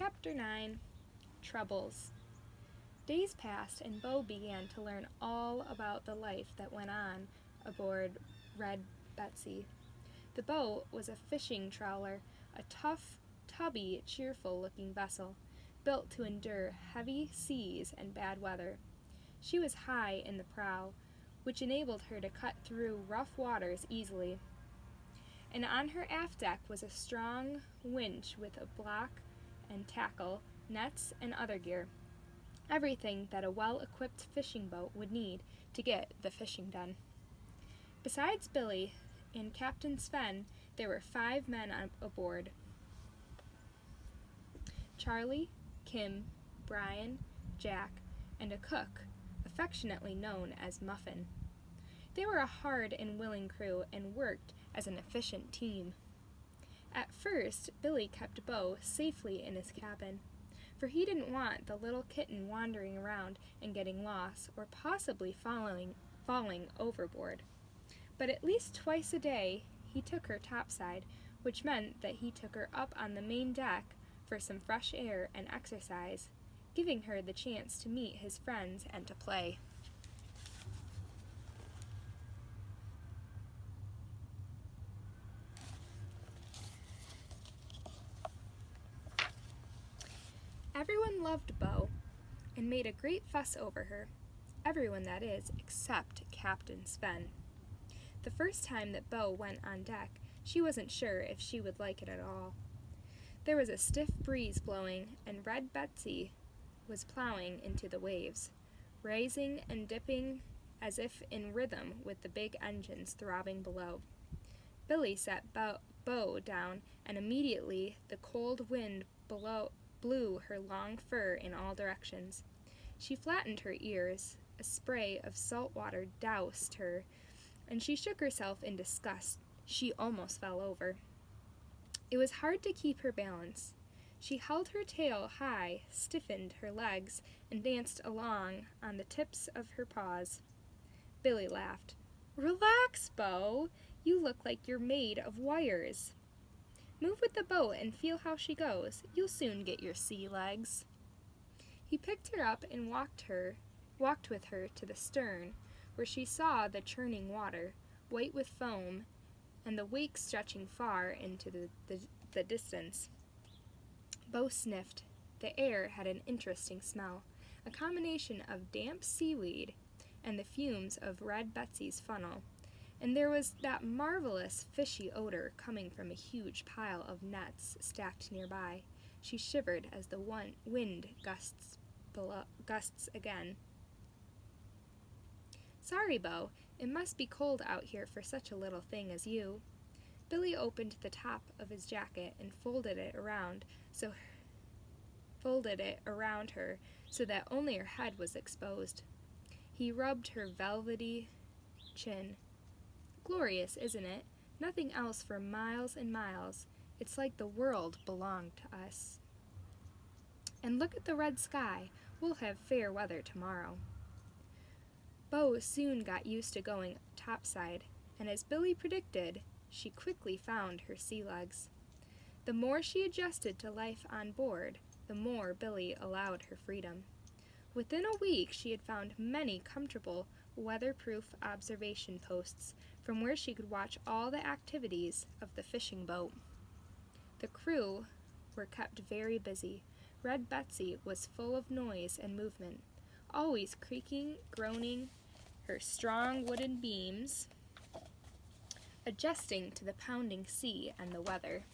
Chapter 9 Troubles. Days passed, and Bo began to learn all about the life that went on aboard Red Betsy. The boat was a fishing trawler, a tough, tubby, cheerful-looking vessel, built to endure heavy seas and bad weather. She was high in the prow, which enabled her to cut through rough waters easily. And on her aft deck was a strong winch with a block and tackle, nets, and other gear. Everything that a well-equipped fishing boat would need to get the fishing done. Besides Billy and Captain Sven, there were 5 men aboard. Charlie, Kim, Brian, Jack, and a cook, affectionately known as Muffin. They were a hard and willing crew and worked as an efficient team. At first, Billy kept Bo safely in his cabin, for he didn't want the little kitten wandering around and getting lost or possibly falling overboard. But at least twice a day, he took her topside, which meant that he took her up on the main deck for some fresh air and exercise, giving her the chance to meet his friends and to play. Everyone loved Bo and made a great fuss over her. Everyone, that is, except Captain Sven. The first time that Bo went on deck, she wasn't sure if she would like it at all. There was a stiff breeze blowing, and Red Betsy was plowing into the waves, rising and dipping as if in rhythm with the big engines throbbing below. Billy set Bo down, and immediately the cold wind blew her long fur in all directions. She flattened her ears, a spray of salt water doused her, and she shook herself in disgust. She almost fell over. It was hard to keep her balance. She held her tail high, stiffened her legs, and danced along on the tips of her paws. Billy laughed. "Relax, Bo. You look like you're made of wires. Move with the boat and feel how she goes. You'll soon get your sea legs." He picked her up and walked with her to the stern, where she saw the churning water, white with foam, and the wake stretching far into the distance. Bo sniffed. The air had an interesting smell, a combination of damp seaweed and the fumes of Red Betsy's funnel, and there was that marvelous fishy odor coming from a huge pile of nets stacked nearby. She shivered as the wind gusts again. "Sorry, Bo. It must be cold out here for such a little thing as you." Billy opened the top of his jacket and folded it around her so that only her head was exposed. He rubbed her velvety chin. "Glorious, isn't it? Nothing else for miles and miles. It's like the world belonged to us. And look at the red sky. We'll have fair weather tomorrow." Bo soon got used to going topside, and as Billy predicted, she quickly found her sea legs. The more she adjusted to life on board, the more Billy allowed her freedom. Within a week, she had found many comfortable, weatherproof observation posts from where she could watch all the activities of the fishing boat. The crew were kept very busy. Red Betsy was full of noise and movement, always creaking, groaning, her strong wooden beams adjusting to the pounding sea and the weather.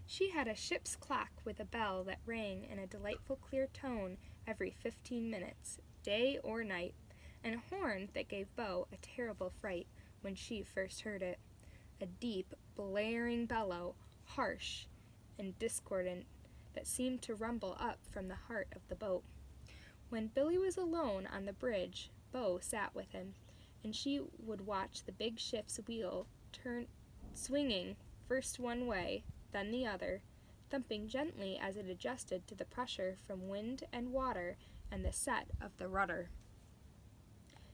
She had a ship's clock with a bell that rang in a delightful clear tone every 15 minutes, day or night, and a horn that gave Bo a terrible fright when she first heard it, a deep, blaring bellow, harsh and discordant, that seemed to rumble up from the heart of the boat. When Billy was alone on the bridge, Bo sat with him, and she would watch the big ship's wheel swinging first one way, then the other, thumping gently as it adjusted to the pressure from wind and water and the set of the rudder.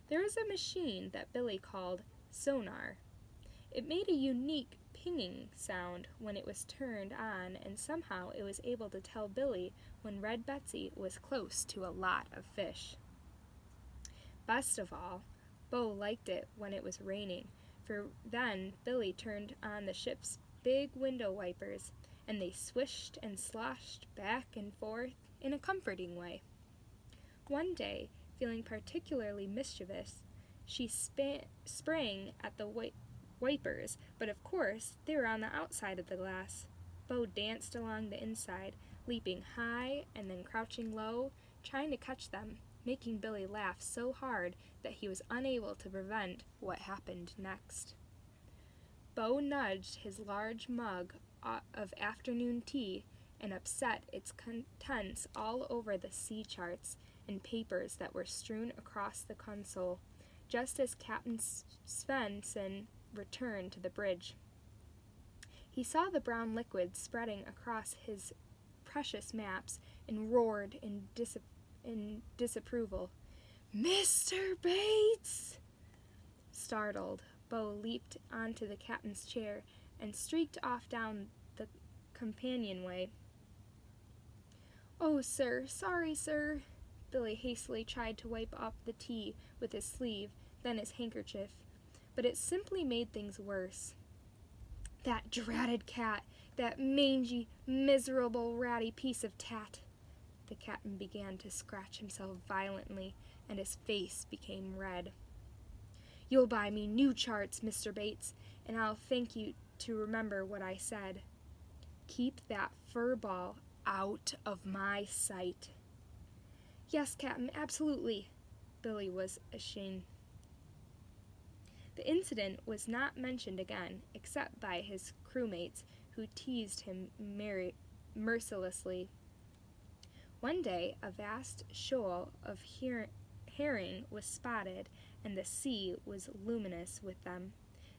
There was a machine that Billy called sonar. It made a unique pinging sound when it was turned on, and somehow it was able to tell Billy when Red Betsy was close to a lot of fish. Best of all, Bo liked it when it was raining, for then Billy turned on the ship's big window wipers, and they swished and sloshed back and forth in a comforting way. One day, feeling particularly mischievous, she sprang at the wipers, but of course they were on the outside of the glass. Bo danced along the inside, leaping high and then crouching low, trying to catch them, making Billy laugh so hard that he was unable to prevent what happened next. Bo nudged his large mug of afternoon tea and upset its contents all over the sea charts and papers that were strewn across the console, just as Captain Svensson returned to the bridge. He saw the brown liquid spreading across his precious maps and roared in disapproval. "Mr. Bates!" Startled, Bo leaped onto the captain's chair and streaked off down the companionway. "Oh, sir, sorry, sir." Billy hastily tried to wipe up the tea with his sleeve, then his handkerchief, but it simply made things worse. "That dratted cat! That mangy, miserable, ratty piece of tat!" The captain began to scratch himself violently, and his face became red. "You'll buy me new charts, Mr. Bates, and I'll thank you to remember what I said. Keep that fur ball out of my sight." "Yes, Captain, absolutely." Billy was ashamed. The incident was not mentioned again, except by his crewmates, who teased him mercilessly. One day, a vast shoal of herring was spotted, and the sea was luminous with them.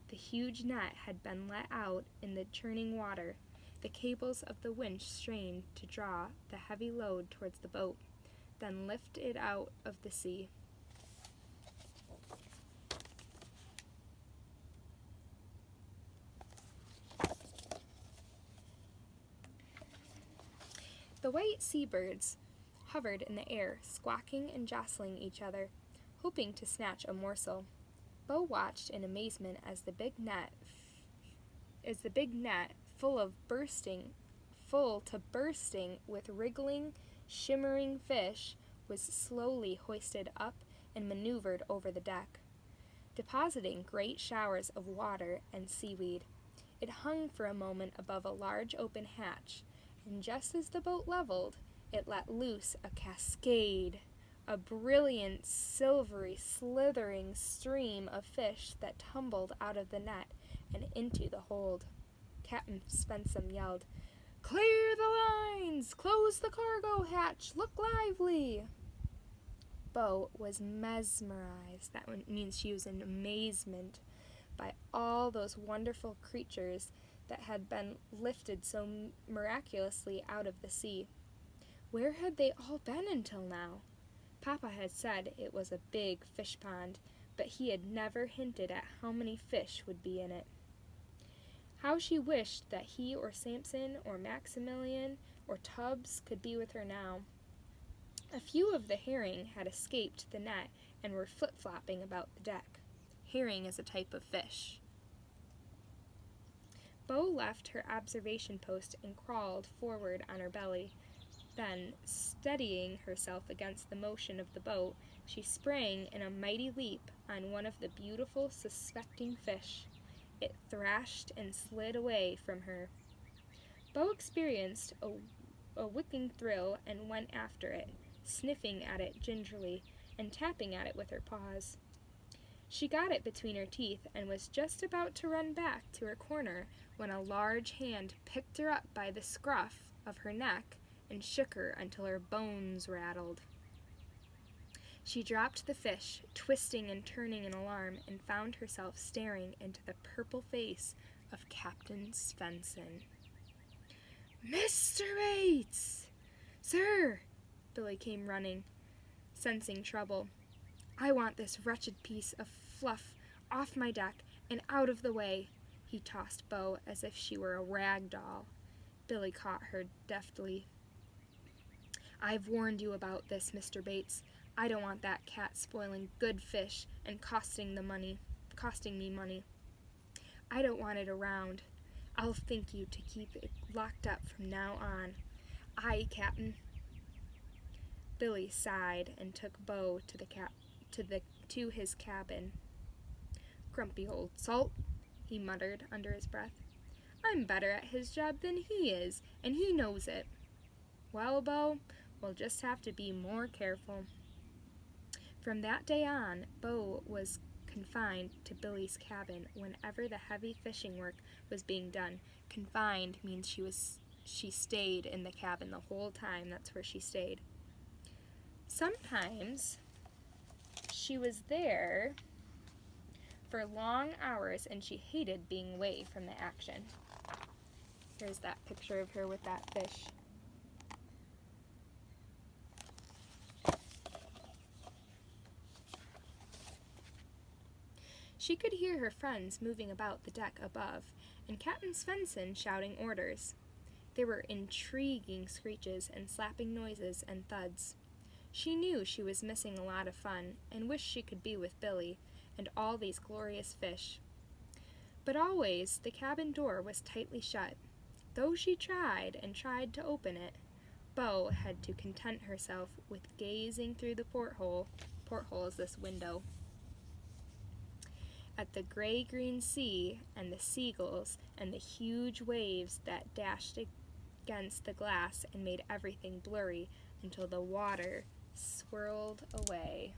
The huge net had been let out in the churning water. The cables of the winch strained to draw the heavy load towards the boat, then lift it out of the sea. The white seabirds hovered in the air, squawking and jostling each other, hoping to snatch a morsel. Bo watched in amazement as the big net, full to bursting with wriggling, shimmering fish, was slowly hoisted up and maneuvered over the deck, depositing great showers of water and seaweed. It hung for a moment above a large open hatch, and just as the boat leveled, it let loose a cascade, a brilliant, silvery, slithering stream of fish that tumbled out of the net and into the hold. Captain Svensson yelled, "Clear the lines! Close the cargo hatch! Look lively!" Bo was mesmerized, that means she was in amazement, by all those wonderful creatures that had been lifted so miraculously out of the sea. Where had they all been until now? Papa had said it was a big fish pond, but he had never hinted at how many fish would be in it. How she wished that he or Samson or Maximilian or Tubbs could be with her now. A few of the herring had escaped the net and were flip-flopping about the deck. Herring is a type of fish. Bo left her observation post and crawled forward on her belly. Then, steadying herself against the motion of the boat, she sprang in a mighty leap on one of the beautiful suspecting fish. It thrashed and slid away from her. Bo experienced a wicking thrill and went after it, sniffing at it gingerly and tapping at it with her paws. She got it between her teeth and was just about to run back to her corner when a large hand picked her up by the scruff of her neck and shook her until her bones rattled. She dropped the fish, twisting and turning in alarm, and found herself staring into the purple face of Captain Svensson. Mr. Bates! Sir! Billy came running, sensing trouble. I want this wretched piece of fluff off my deck and out of the way. He tossed Bo as if she were a rag doll. Billy caught her deftly. I've warned you about this, Mr. Bates. I don't want that cat spoiling good fish and costing me money. I don't want it around. I'll thank you to keep it locked up from now on. Aye, Captain. Billy sighed and took Bo to his cabin. Grumpy old salt, he muttered under his breath. I'm better at his job than he is, and he knows it. Well, Bo, we'll just have to be more careful. From that day on, Bo was confined to Billy's cabin whenever the heavy fishing work was being done. Confined means she stayed in the cabin the whole time. That's where she stayed. Sometimes she was there for long hours and she hated being away from the action. Here's that picture of her with that fish. She could hear her friends moving about the deck above, and Captain Svensson shouting orders. There were intriguing screeches and slapping noises and thuds. She knew she was missing a lot of fun, and wished she could be with Billy and all these glorious fish. But always the cabin door was tightly shut. Though she tried and tried to open it, Bo had to content herself with gazing through the porthole is this window, at the gray-green sea and the seagulls and the huge waves that dashed against the glass and made everything blurry until the water swirled away.